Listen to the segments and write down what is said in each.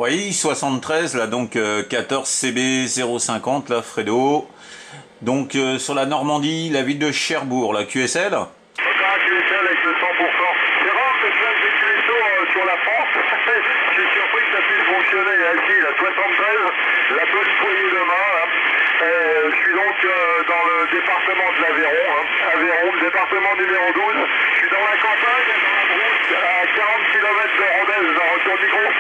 Oui, 73, là, donc 14 CB 050, là, Fredo. Donc sur la Normandie, la ville de Cherbourg, la QSL. QSL avec le 100%. C'est rare que je fasse des QSO sur la France. Je suis surpris que ça puisse fonctionner. Ici, la 73, la bonne poignée de main. Je suis donc dans le département de l'Aveyron, Aveyron, le département numéro 12. Je suis dans la campagne, dans la brousse, à 40 km de Rodez, dans Retour du Gros.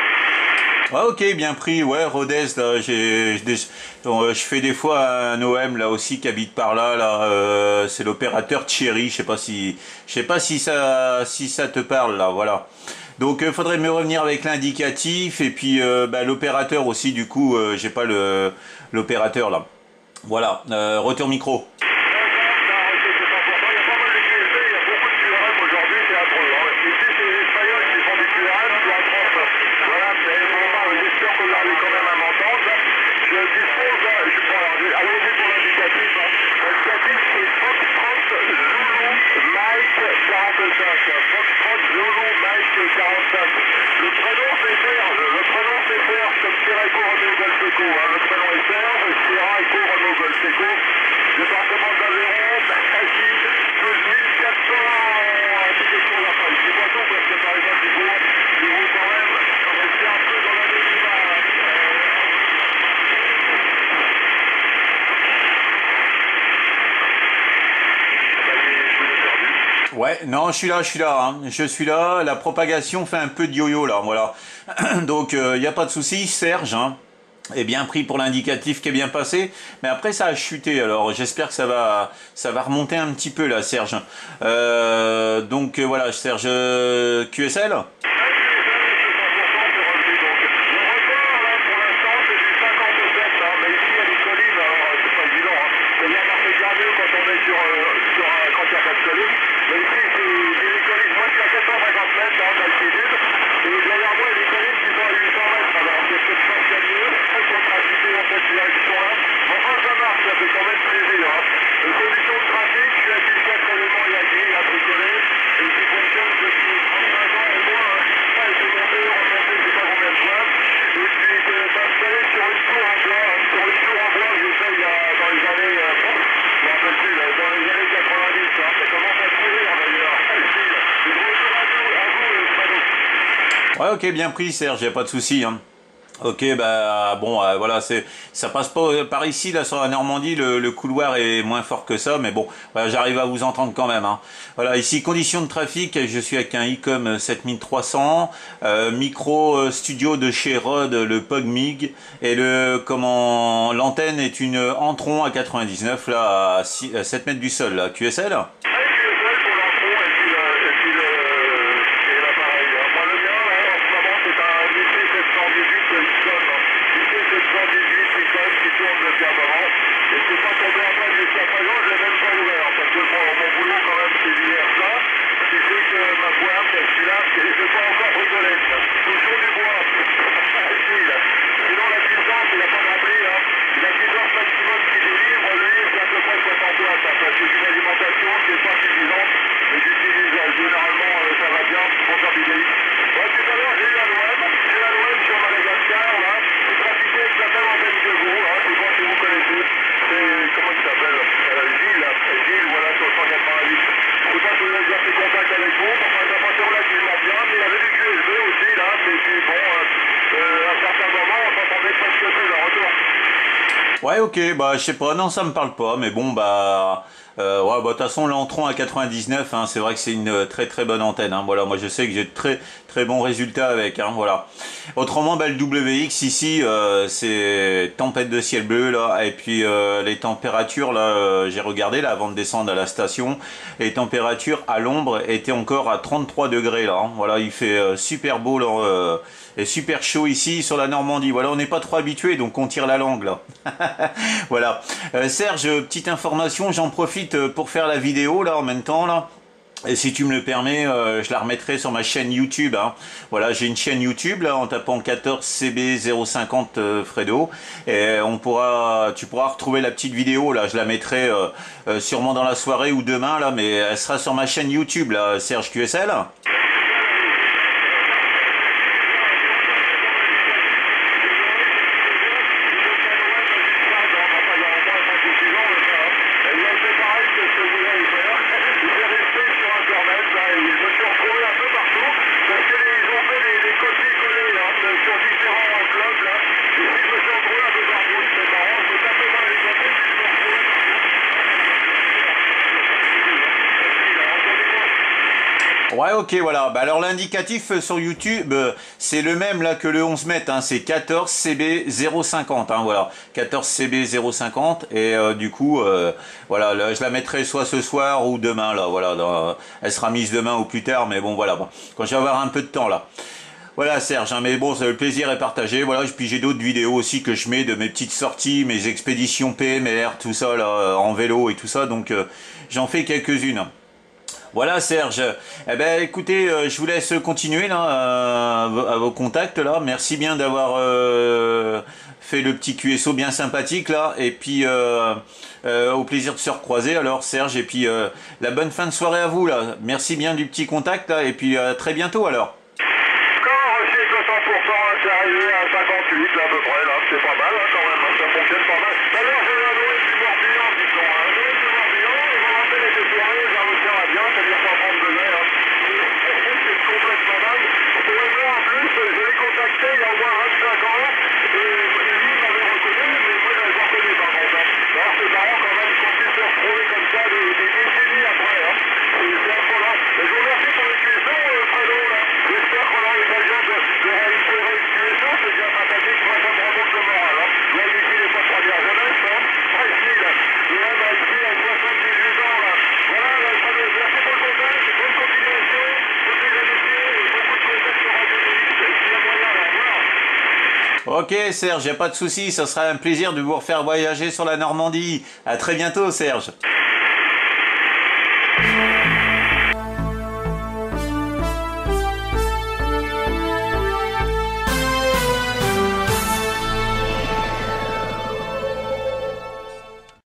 Ah, ok, bien pris, ouais, Rodez, là, je fais des fois un OM là aussi qui habite par là, c'est l'opérateur Thierry, je sais pas si ça te parle là, voilà. Donc faudrait me revenir avec l'indicatif et puis l'opérateur aussi, du coup, j'ai pas l'opérateur là. Voilà, retour micro. Ouais, non, je suis là, la propagation fait un peu de yo-yo là, voilà. Donc il n'y a pas de souci, Serge, est bien pris pour l'indicatif qui est bien passé, mais après ça a chuté, alors j'espère que ça va remonter un petit peu là, Serge. Voilà, Serge, QSL. Ouais, ok, bien pris, Serge, y a pas de souci. Ok, voilà, ça passe pas par ici, là, sur la Normandie, le couloir est moins fort que ça, mais bon, voilà, j'arrive à vous entendre quand même. Voilà, ici, conditions de trafic, je suis avec un ICOM 7300, micro studio de chez Rode, le PogMig, et l'antenne est une Antron à 99, là, à 7 mètres du sol, là, QSL. Ouais, ok, je sais pas, non, ça me parle pas, mais bon, ouais, de toute façon, l'Antron à 99, c'est vrai que c'est une très très bonne antenne, voilà, moi je sais que j'ai de très très bons résultats avec, voilà. Autrement, le WX ici, c'est tempête de ciel bleu, là, et puis les températures, là, j'ai regardé, là, avant de descendre à la station, les températures à l'ombre étaient encore à 33 degrés, là, voilà, il fait super beau, là, et super chaud ici sur la Normandie. Voilà, on n'est pas trop habitué, donc on tire la langue là. Voilà. Serge, petite information, j'en profite pour faire la vidéo là en même temps là. Et si tu me le permets, je la remettrai sur ma chaîne YouTube. Voilà, j'ai une chaîne YouTube là en tapant 14 CB 050 Fredo. Et tu pourras retrouver la petite vidéo là. Je la mettrai sûrement dans la soirée ou demain là, mais elle sera sur ma chaîne YouTube là, Serge QSL. Ouais, ok, voilà. Bah, alors l'indicatif sur YouTube, c'est le même là que le 11 mètres, hein, c'est 14 CB 050, hein, voilà, 14 CB 050 et du coup, voilà, là, je la mettrai soit ce soir ou demain là, voilà, elle sera mise demain ou plus tard, mais bon, voilà, bon, quand je vais avoir un peu de temps là. Voilà Serge, hein, mais bon, le plaisir est partagé. Voilà, puis j'ai d'autres vidéos aussi que je mets de mes petites sorties, mes expéditions PMR, tout ça là, en vélo et tout ça, donc j'en fais quelques-unes. Voilà Serge. Eh ben écoutez, je vous laisse continuer là à vos contacts là. Merci bien d'avoir fait le petit QSO bien sympathique là. Et puis au plaisir de se recroiser alors Serge. Et puis la bonne fin de soirée à vous là. Merci bien du petit contact là. Et puis à très bientôt alors. Quand aussi 60%, c'est arrivé à 58 là à peu près, là, c'est pas mal hein, quand même, hein, ça fonctionne pas mal. Alors j'ai la Noël du Morbihan, disons, hein, Noël du Morbihan, et mon rappel était soirée, vers l'océan Indien, c'est-à-dire 130 degrés, hein. C'est complètement dingue. Pour le en plus, je l'ai contacté il y a au moins 25 ans, et lui m'avait reconnu, mais moi je l'avais pas reconnu par contre. Hein. Alors c'est marrant quand même qu'on puisse se retrouver comme ça des décennies après, hein. C'est affolant. Et je vous remercie pour les cuissons, Fredo, là. J'espère qu'on aura l'occasion de réaliser une cuisson, c'est bien sympathique, moi ça me remonte le moral. Hein. Là, ici, les pas première jeunesse, hein. Précis, là. Le homme a ici à 78 ans, là. Voilà, là, Fredo, merci pour le contact, bonne continuation, toutes les amitiés, et beaucoup de contacts sur Radio X, et s'il y a moyen, là, voilà. Ok Serge, y a pas de souci, ça sera un plaisir de vous refaire voyager sur la Normandie. À très bientôt Serge.